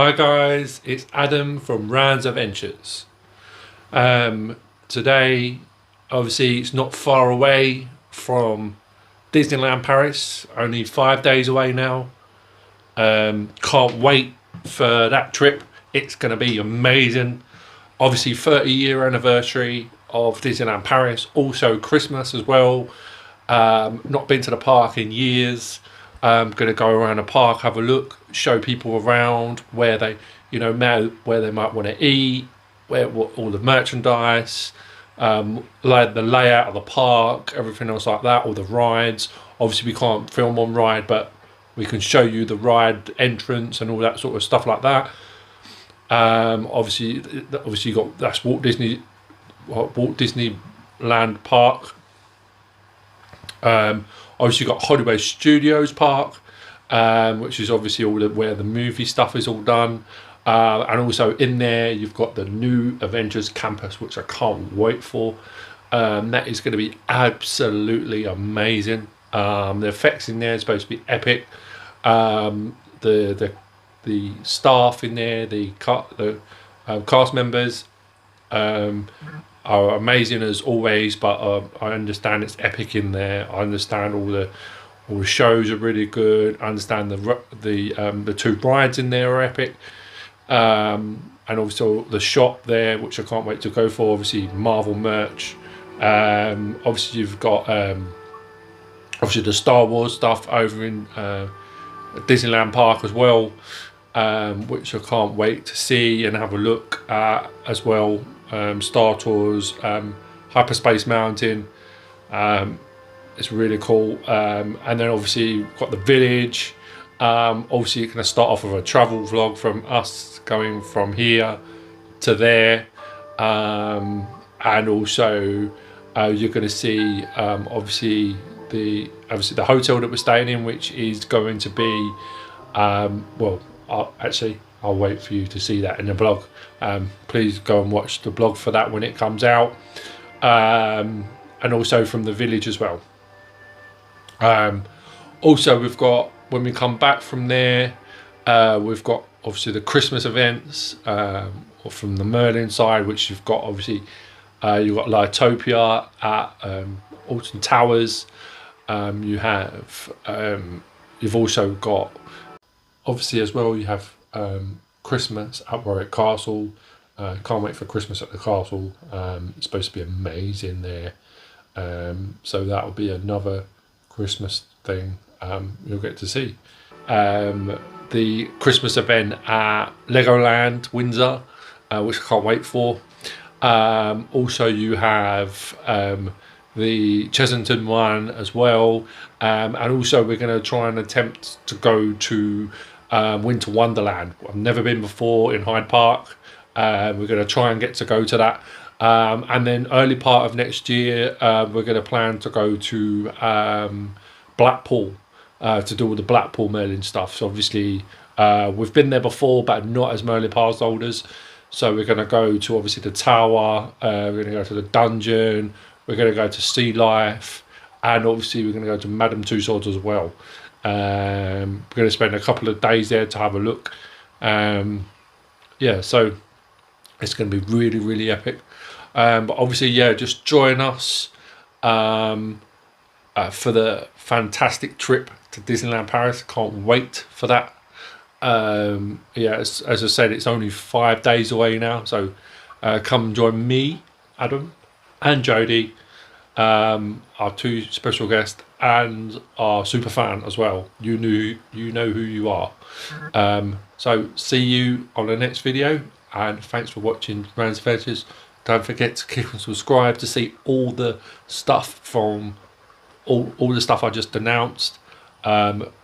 Hi guys, it's Adam from Rand's Adventures. Today, obviously it's not far away from Disneyland Paris, only 5 days away now. Can't wait for that trip. It's going to be amazing. Obviously 30-year anniversary of Disneyland Paris, also Christmas as well. Not been to the park in years. Going to go around the park, have a look, show people around where they, where they might want to eat, what all the merchandise, like the layout of the park, everything else like that, all the rides. Obviously, we can't film on ride, but we can show you the ride entrance and all that sort of stuff like that. Obviously, you got that's Walt Disneyland Park. Obviously, you've got Hollywood Studios Park, which is obviously where the movie stuff is all done. And also in there, you've got the new Avengers campus, which I can't wait for. That is going to be absolutely amazing. The effects in there are supposed to be epic. The staff in there, the cast members, are amazing as always, but I understand it's epic in there. I understand all the shows are really good. I understand the two rides in there are epic, and also the shop there, which I can't wait to go for. Obviously Marvel merch. Obviously you've got obviously the Star Wars stuff over in Disneyland Park as well, which I can't wait to see and have a look at as well. Star Tours, Hyperspace Mountain, it's really cool. And then obviously you've got the village. Obviously you're going to start off with a travel vlog from us going from here to there, and also you're going to see obviously the hotel that we're staying in, which is going to be I'll wait for you to see that in the blog. Please go and watch the blog for that when it comes out, and also from the village as well. Also we've got, when we come back from there, we've got obviously the Christmas events, or from the Merlin side, which you've got obviously you've got Lightopia at Alton Towers. You've also got obviously as well, you have Christmas at Warwick Castle. Can't wait for Christmas at the castle. It's supposed to be amazing there, so that'll be another Christmas thing you'll get to see. The Christmas event at Legoland Windsor, which I can't wait for. Also you have the Chessington one as well, and also we're going to try and attempt to go to Winter Wonderland. I've never been before in Hyde Park. We're going to try and get to go to that, and then early part of next year we're going to plan to go to Blackpool to do all the Blackpool Merlin stuff. So obviously we've been there before, but not as Merlin pass holders. So we're going to go to obviously the tower, we're going to go to the dungeon, we're going to go to Sea Life, and obviously we're going to go to Madame Tussauds as well. We're going to spend a couple of days there to have a look. Yeah, so it's going to be really, really epic. But obviously, yeah, just join us for the fantastic trip to Disneyland Paris. Can't wait for that. Yeah, as I said, it's only 5 days away now. So come join me, Adam, and Jodie, our two special guests, and our super fan as well. You know who you are. So see you on the next video, and thanks for watching Rand's Adventures. Don't forget to click and subscribe to see all the stuff from all the stuff I just announced.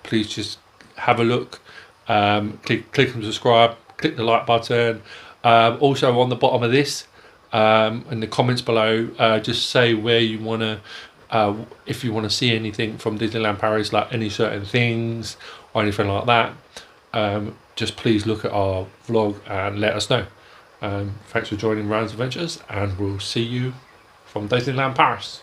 Please just have a look. Click and subscribe. Click the like button. Also on the bottom of this, in the comments below, just say where you want to, if you want to see anything from Disneyland Paris, like any certain things or anything like that. Just please look at our vlog and let us know. Thanks for joining Rand's Adventures, and we'll see you from Disneyland Paris.